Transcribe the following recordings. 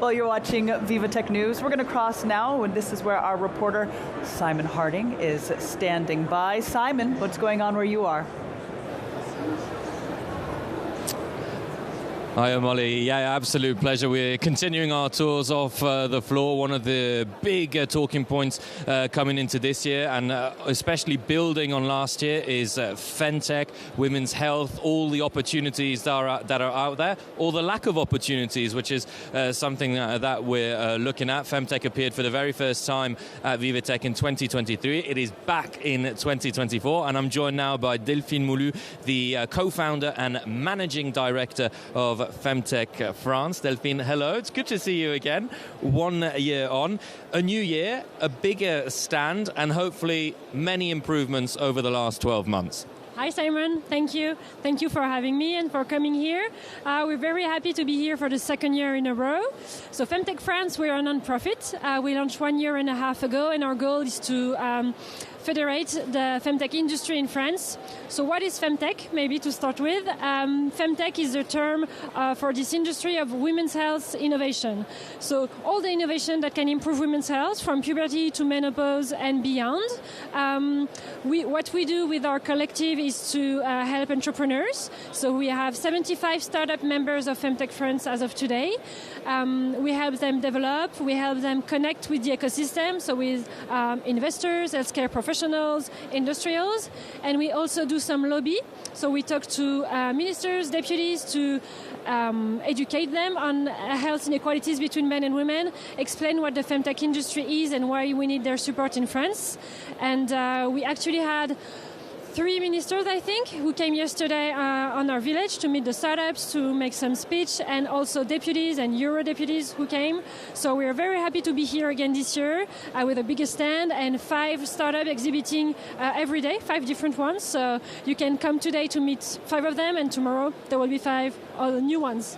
Well, you're watching Viva Tech News. We're going to cross now, and this is where our reporter Simon Harding is standing by. Simon, what's going on where you are? Hi, Molly. Yeah, absolute pleasure. We're continuing our tours off the floor. One of the big talking points coming into this year, and especially building on last year, is Femtech, women's health, all the opportunities that are out there, or the lack of opportunities, which is something that we're looking at. Femtech appeared for the very first time at Viva Tech in 2023. It is back in 2024, and I'm joined now by Delphine Moulu, the co-founder and managing director of Femtech France. Delphine, hello. It's good to see you again. 1 year on, a new year, a bigger stand, and hopefully many improvements over the last 12 months. Hi Simon, thank you. Thank you for having me and for coming here. We're very happy to be here for the second year in a row. So Femtech France, we're a non-profit. We launched 1.5 years ago, and our goal is to federate the Femtech industry in France. So what is Femtech, maybe to start with? Femtech is a term for this industry of women's health innovation. So all the innovation that can improve women's health, from puberty to menopause and beyond. What we do with our collective is to help entrepreneurs. So we have 75 startup members of Femtech France as of today. We help them develop, we help them connect with the ecosystem, so with investors, healthcare professionals, industrials, and we also do some lobby. So we talk to ministers, deputies to educate them on health inequalities between men and women, explain what the Femtech industry is and why we need their support in France. And we actually had 3 ministers, I think, who came yesterday on our village to meet the startups, to make some speech, and also deputies and Euro deputies who came. So we are very happy to be here again this year with a bigger stand and 5 startups exhibiting every day, 5 different ones. So you can come today to meet 5 of them, and tomorrow there will be 5 new ones.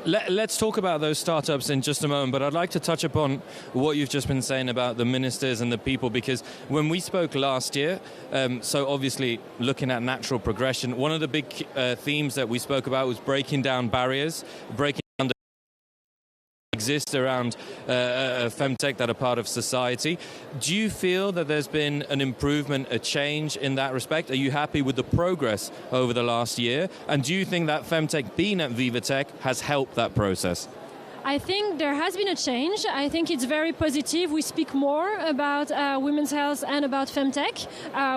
Let's talk about those startups in just a moment, but I'd like to touch upon what you've just been saying about the ministers and the people, because when we spoke last year, so obviously looking at natural progression, one of the big themes that we spoke about was breaking down barriers, breaking down the exist around Femtech that are part of society. Do you feel that there's been an improvement, a change in that respect? Are you happy with the progress over the last year? And do you think that Femtech being at Viva Tech has helped that process? I think there has been a change. I think it's very positive. We speak more about women's health and about Femtech,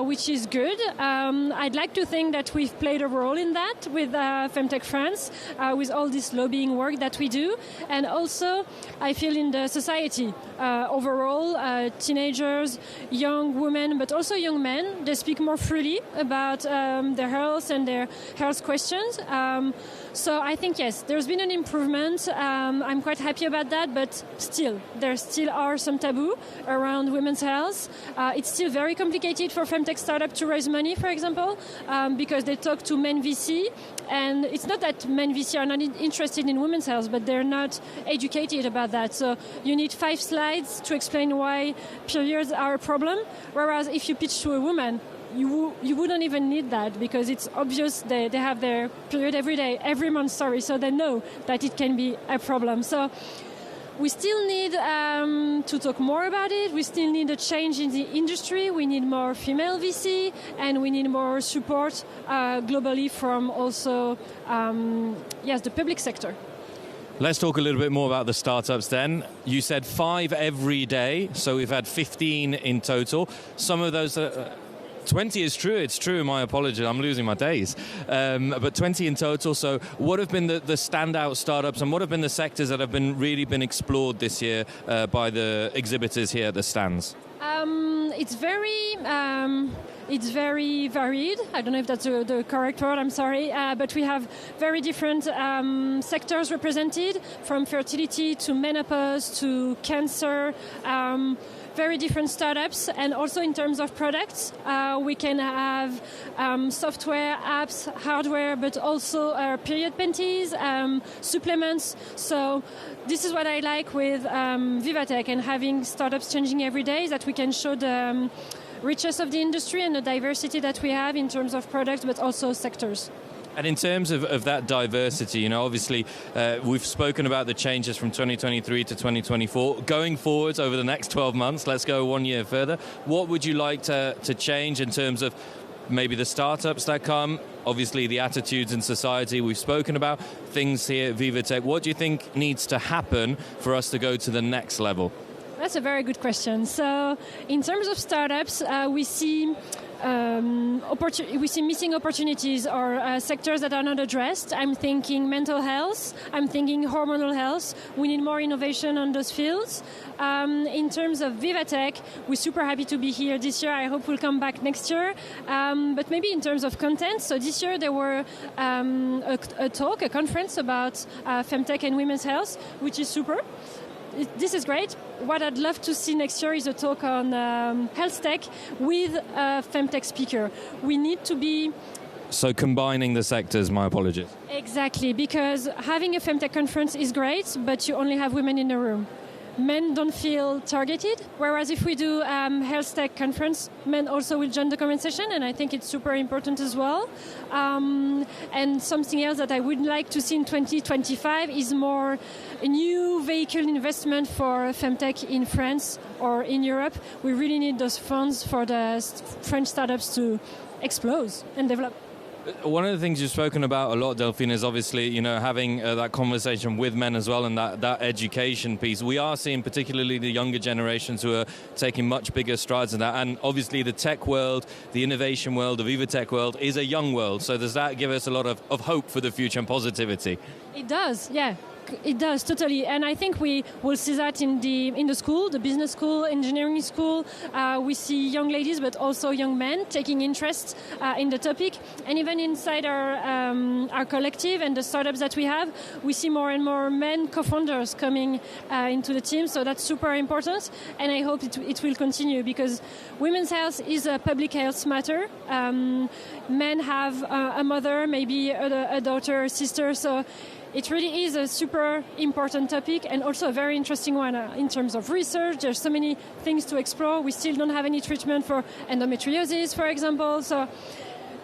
which is good. I'd like to think that we've played a role in that with Femtech France, with all this lobbying work that we do. And also, I feel in the society overall, teenagers, young women, but also young men, they speak more freely about their health and their health questions. So I think, yes, there's been an improvement. I'm quite happy about that, but still, there still are some taboo around women's health. It's still very complicated for Femtech startup to raise money, for example, because they talk to men VC, and it's not that men VC are not interested in women's health, but they're not educated about that. So you need 5 slides to explain why periods are a problem, whereas if you pitch to a woman, you wouldn't even need that, because it's obvious they have their period every month, so they know that it can be a problem. So we still need to talk more about it. We still need a change in the industry. We need more female VC, and we need more support globally from also, the public sector. Let's talk a little bit more about the startups then. You said 5 every day, so we've had 15 in total. Some of those 20 is true, it's true, my apologies, I'm losing my days. But 20 in total, so what have been the standout startups, and what have been the sectors that have really been explored this year by the exhibitors here at the stands? It's very varied. I don't know if that's the correct word, I'm sorry. But we have very different sectors represented, from fertility to menopause to cancer, very different startups. And also in terms of products, we can have software, apps, hardware, but also period panties, supplements. So this is what I like with Viva Tech and having startups changing every day, is that we can show the richness of the industry and the diversity that we have in terms of products, but also sectors. And in terms of that diversity, obviously we've spoken about the changes from 2023 to 2024. Going forwards over the next 12 months, let's go 1 year further. What would you like to change in terms of maybe the startups that come, obviously the attitudes in society we've spoken about, things here at Viva Tech? What do you think needs to happen for us to go to the next level? That's a very good question. So in terms of startups, we see missing opportunities or sectors that are not addressed. I'm thinking mental health. I'm thinking hormonal health. We need more innovation on those fields. In terms of Viva Tech, we're super happy to be here this year. I hope we'll come back next year. But maybe in terms of content, so this year there were a conference about Femtech and women's health, which is super. This is great. What I'd love to see next year is a talk on health tech with a Femtech speaker. We need to be... So combining the sectors, my apologies. Exactly, because having a Femtech conference is great, but you only have women in the room. Men don't feel targeted, whereas if we do health tech conference, men also will join the conversation, and I think it's super important as well. And something else that I would like to see in 2025 is more a new vehicle investment for Femtech in France or in Europe. We really need those funds for the French startups to explode and develop. One of the things you've spoken about a lot, Delphine, is obviously, having that conversation with men as well, and that education piece. We are seeing particularly the younger generations who are taking much bigger strides in that. And obviously the tech world, the innovation world, the Viva Tech world is a young world. So does that give us a lot of hope for the future and positivity? It does, yeah. It does, totally. And I think we will see that in the school, the business school, engineering school. We see young ladies, but also young men taking interest in the topic. And even inside our collective and the startups that we have, we see more and more men co-founders coming into the team. So that's super important. And I hope it will continue, because women's health is a public health matter. Men have a mother, maybe a daughter, a sister. So it really is a super important topic, and also a very interesting one in terms of research. There's so many things to explore. We still don't have any treatment for endometriosis, for example. So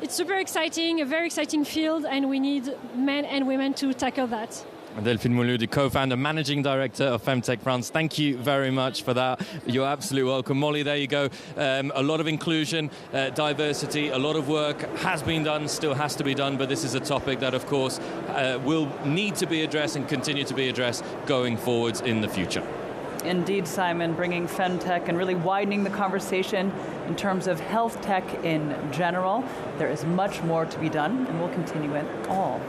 it's super exciting, a very exciting field, and we need men and women to tackle that. Delphine Moulu, the co-founder, managing director of Femtech France. Thank you very much for that. You're absolutely welcome. Molly, there you go. A lot of inclusion, diversity, a lot of work has been done, still has to be done, but this is a topic that, of course, will need to be addressed and continue to be addressed going forwards in the future. Indeed, Simon, bringing Femtech and really widening the conversation in terms of health tech in general. There is much more to be done, and we'll continue it all.